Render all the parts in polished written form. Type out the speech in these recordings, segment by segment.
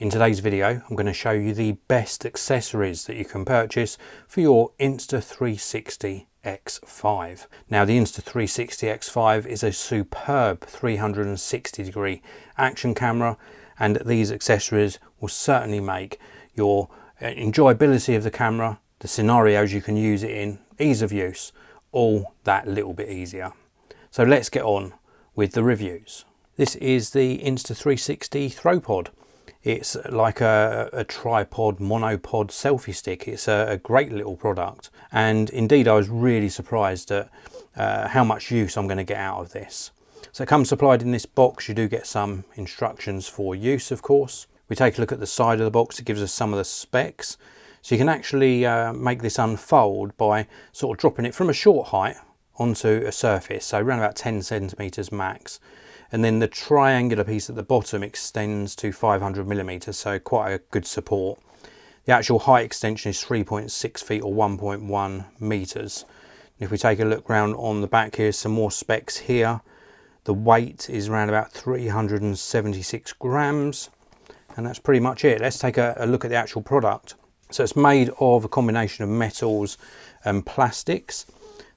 In today's video, I'm going to show you the best accessories that you can purchase for your Insta360 X5. Now, the Insta360 X5 is a superb 360-degree action camera, and these accessories will certainly make your enjoyability of the camera, the scenarios you can use it in, ease of use, all that little bit easier. So let's get on with the reviews. This is the Insta360 Throwpod. It's like a tripod, monopod selfie stick. It's a great little product, and indeed I was really surprised at how much use I'm going to get out of this. So it comes supplied in this box. You do get some instructions for use, of course. We take a look at the side of the box. It gives us some of the specs. So you can actually make this unfold by sort of dropping it from a short height onto a surface, so around about 10 centimeters max. And then the triangular piece at the bottom extends to 500 millimeters, so quite a good support. The actual height extension is 3.6 feet or 1.1 meters. And if we take a look round on the back, here's some more specs here. The weight is around about 376 grams, and that's pretty much it. Let's take a look at the actual product. So it's made of a combination of metals and plastics.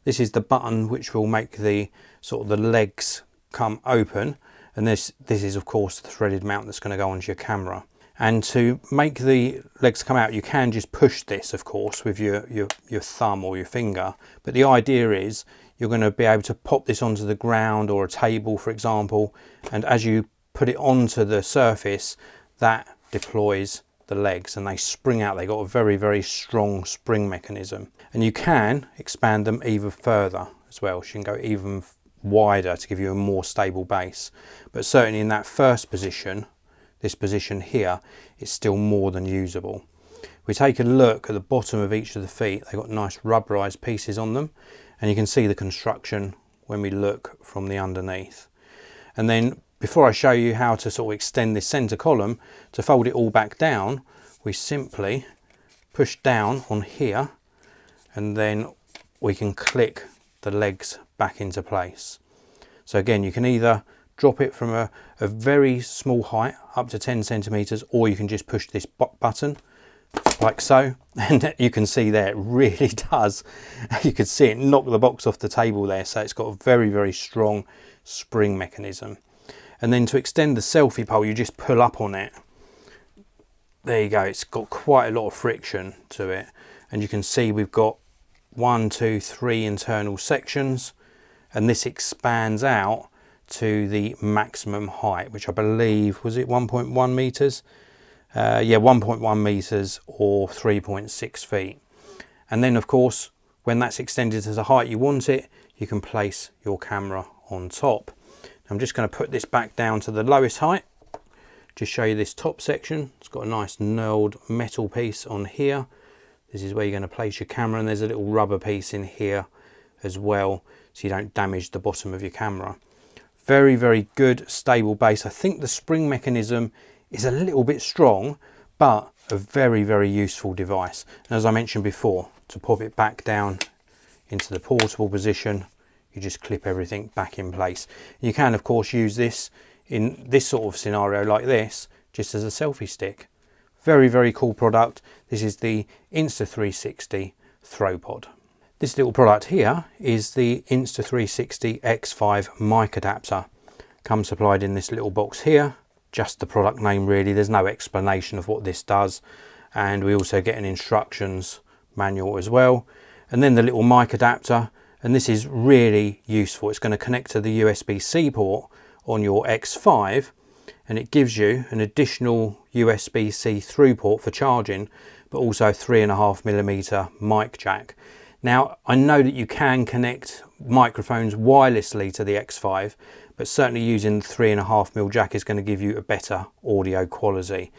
This is the button which will make the sort of the legs come open, and this is of course the threaded mount that's going to go onto your camera. And to make the legs come out, you can just push this, of course, with your thumb or your finger, but the idea is you're going to be able to pop this onto the ground or a table, for example, and as you put it onto the surface, that deploys the legs and they spring out. They've got a very strong spring mechanism, and you can expand them even further as well, so you can go even wider to give you a more stable base. But certainly in that first position, this position here, is still more than usable. We take a look at the bottom of each of the feet. They've got nice rubberized pieces on them, and you can see the construction when we look from the underneath. And then before I show you how to sort of extend this center column, to fold it all back down, we simply push down on here, and then we can click the legs back into place. So again, you can either drop it from a very small height up to 10 centimeters, or you can just push this button like so, and you can see there it really does. You could see it knock the box off the table there. So it's got a very strong spring mechanism. And then to extend the selfie pole, you just pull up on it. There you go. It's got quite a lot of friction to it, and you can see we've got 1, 2, 3 internal sections, and this expands out to the maximum height, which I believe, was it 1.1 meters? Yeah, 1.1 meters or 3.6 feet. And then of course, when that's extended to the height you want it, you can place your camera on top. I'm just going to put this back down to the lowest height. Just show you this top section. It's got a nice knurled metal piece on here. This is where you're going to place your camera, and there's a little rubber piece in here as well, so you don't damage the bottom of your camera. Very good stable base. I think the spring mechanism is a little bit strong, but a very useful device. And as I mentioned before, to pop it back down into the portable position, you just clip everything back in place. You can of course use this in this sort of scenario like this, just as a selfie stick. Very cool product. This is the Insta360 Throwpod. This little product here is the Insta360 X5 Mic Adapter. Comes supplied in this little box here. Just the product name really. There's no explanation of what this does. And we also get an instructions manual as well. And then the little mic adapter. And this is really useful. It's going to connect to the USB-C port on your X5, and it gives you an additional USB-C through port for charging, but also 3.5mm mic jack. Now, I know that you can connect microphones wirelessly to the X5, but certainly using the 3.5mm jack is going to give you a better audio quality.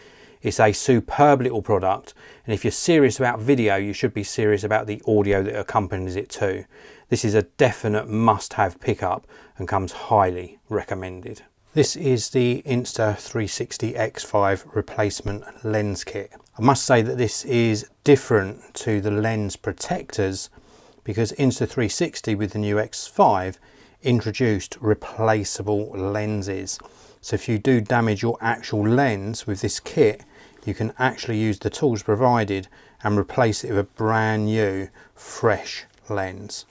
It's a superb little product, and if you're serious about video, you should be serious about the audio that accompanies it too. This is a definite must-have pickup and comes highly recommended. This is the Insta360 X5 replacement lens kit. I must say that this is different to the lens protectors because Insta360 with the new X5 introduced replaceable lenses. So if you do damage your actual lens with this kit, you can actually use the tools provided and replace it with a brand new fresh lens.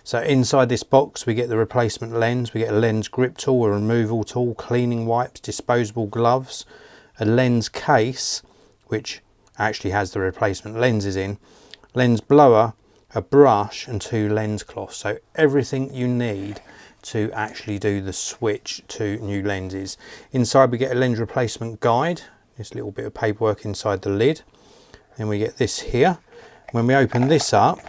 So inside this box we get the replacement lens, we get a lens grip tool, a removal tool, cleaning wipes, disposable gloves, a lens case which actually has the replacement lenses in, lens blower, a brush and 2 lens cloths. So everything you need to actually do the switch to new lenses. Inside we get a lens replacement guide, this little bit of paperwork inside the lid. Then we get this here. When we open this up,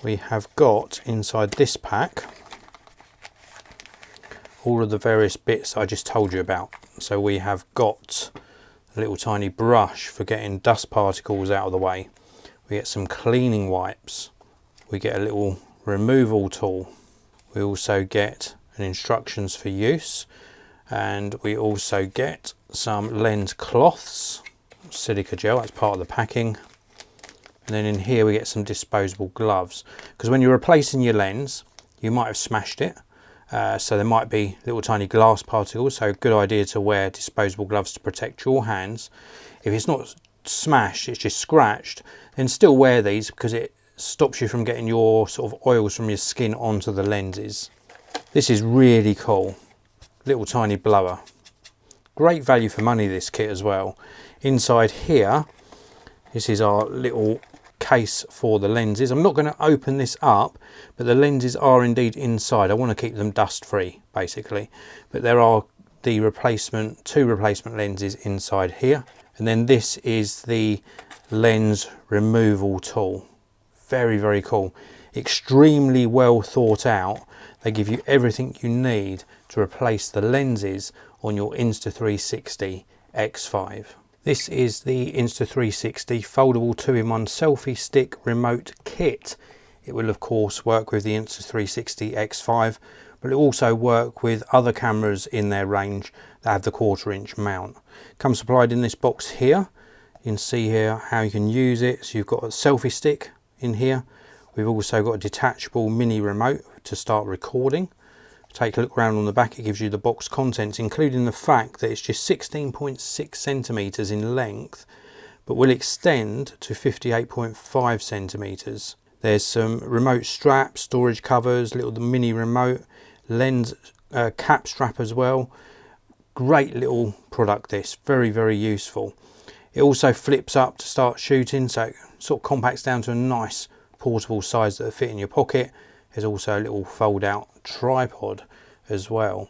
we have got inside this pack all of the various bits I just told you about. So we have got a little tiny brush for getting dust particles out of the way. We get some cleaning wipes. We get a little removal tool. We also get an instructions for use, and we also get some lens cloths, silica gel, that's part of the packing. And then in here we get some disposable gloves, because when you're replacing your lens you might have smashed it, so there might be little tiny glass particles, so good idea to wear disposable gloves to protect your hands. If it's not smashed, it's just scratched, then still wear these because it stops you from getting your sort of oils from your skin onto the lenses. This is really cool, little tiny blower, great value for money this kit as well. Inside here, this is our little case for the lenses. I'm not going to open this up, but the lenses are indeed inside. I want to keep them dust free basically, but there are the replacement 2 replacement lenses inside here. And then this is the lens removal tool. Very, very cool, extremely well thought out. They give you everything you need to replace the lenses on your Insta360 X5. This is the Insta360 Foldable 2-in-1 Selfie Stick Remote Kit. It will of course work with the Insta360 X5, but it will also work with other cameras in their range that have the 1/4" mount. Comes supplied in this box here. You can see here how you can use it. So you've got a selfie stick in here. We've also got a detachable mini remote to start recording. Take a look around on the back, it gives you the box contents, including the fact that it's just 16.6 centimeters in length, but will extend to 58.5 centimeters. There's some remote straps, storage covers, little mini remote, lens cap strap as well. Great little product this, very, very useful. It also flips up to start shooting, so it sort of compacts down to a nice portable size that will fit in your pocket. There's also a little fold out tripod as well.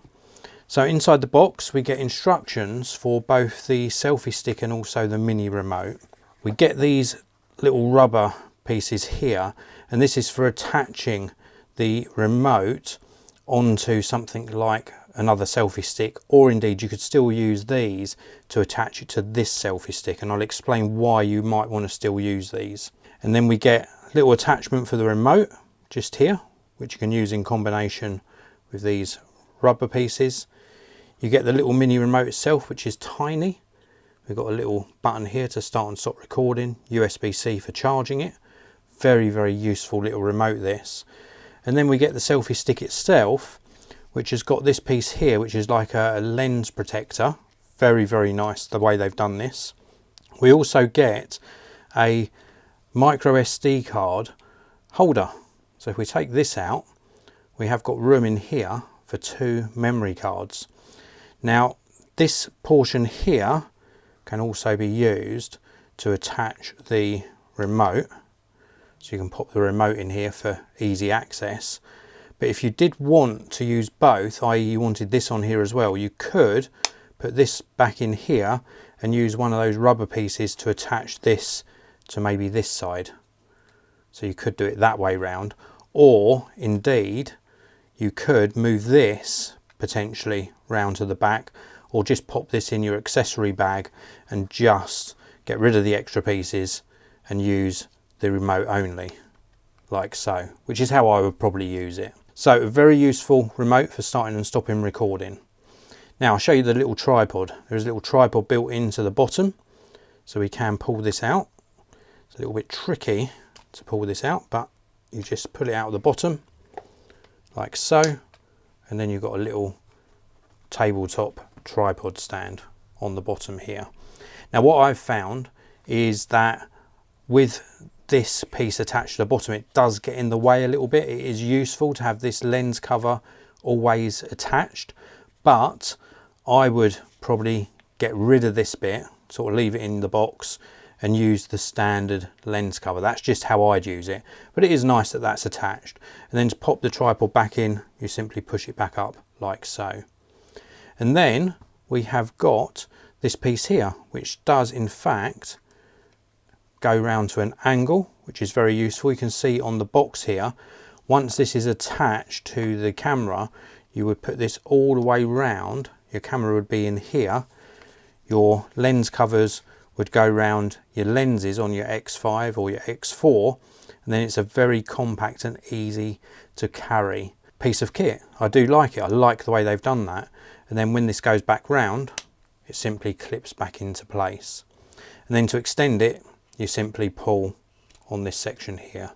So inside the box we get instructions for both the selfie stick and also the mini remote. We get these little rubber pieces here, and this is for attaching the remote onto something like another selfie stick, or indeed you could still use these to attach it to this selfie stick, and I'll explain why you might want to still use these. And then we get a little attachment for the remote just here, which you can use in combination with these rubber pieces. You get the little mini remote itself, which is tiny. We've got a little button here to start and stop recording, USB-C for charging it. Very, very useful little remote this. And then we get the selfie stick itself, which has got this piece here, which is like a lens protector. Very, very nice the way they've done this. We also get a micro SD card holder. So if we take this out, we have got room in here for 2 memory cards. Now this portion here can also be used to attach the remote, so you can pop the remote in here for easy access. But if you did want to use both, i.e. you wanted this on here as well, you could put this back in here and use one of those rubber pieces to attach this to maybe this side. So you could do it that way round, or indeed you could move this potentially round to the back, or just pop this in your accessory bag and just get rid of the extra pieces and use the remote only, like so, which is how I would probably use it. So a very useful remote for starting and stopping recording. Now I'll show you the little tripod. There's a little tripod built into the bottom, so we can pull this out. It's a little bit tricky to pull this out, but you just pull it out of the bottom like so, and then you've got a little tabletop tripod stand on the bottom here. Now what I've found is that with this piece attached to the bottom, it does get in the way a little bit. It is useful to have this lens cover always attached, but I would probably get rid of this bit, sort of leave it in the box and use the standard lens cover. That's just how I'd use it, but it is nice that that's attached. And then to pop the tripod back in, you simply push it back up like so. And then we have got this piece here, which does in fact go round to an angle, which is very useful. You can see on the box here, once this is attached to the camera, you would put this all the way round. Your camera would be in here. Your lens covers would go round your lenses on your X5 or your X4, and then it's a very compact and easy to carry piece of kit. I do like it. I like the way they've done that. And then when this goes back round, it simply clips back into place. And then to extend it, you simply pull on this section here,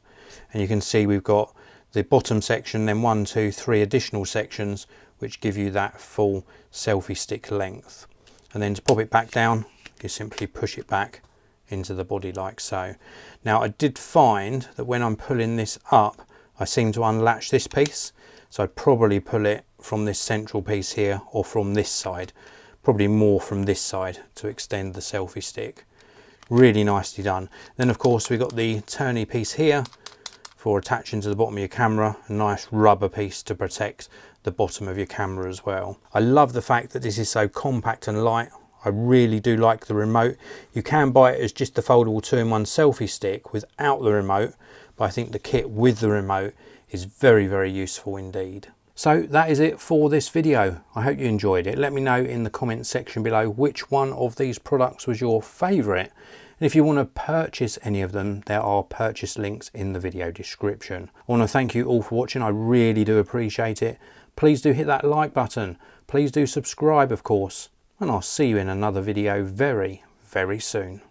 and you can see we've got the bottom section, then 1, 2, 3 additional sections which give you that full selfie stick length. And then to pop it back down, you simply push it back into the body like so. Now I did find that when I'm pulling this up, I seem to unlatch this piece, so I'd probably pull it from this central piece here or from this side, probably more from this side to extend the selfie stick. Really nicely done. Then of course we've got the turny piece here for attaching to the bottom of your camera, a nice rubber piece to protect the bottom of your camera as well. I love the fact that this is so compact and light. I really do like the remote. You can buy it as just the foldable 2-in-1 selfie stick without the remote, but I think the kit with the remote is very, very useful indeed. So that is it for this video. I hope you enjoyed it. Let me know in the comments section below which one of these products was your favourite. And if you want to purchase any of them, there are purchase links in the video description. I want to thank you all for watching. I really do appreciate it. Please do hit that like button. Please do subscribe, of course. And I'll see you in another video very, very soon.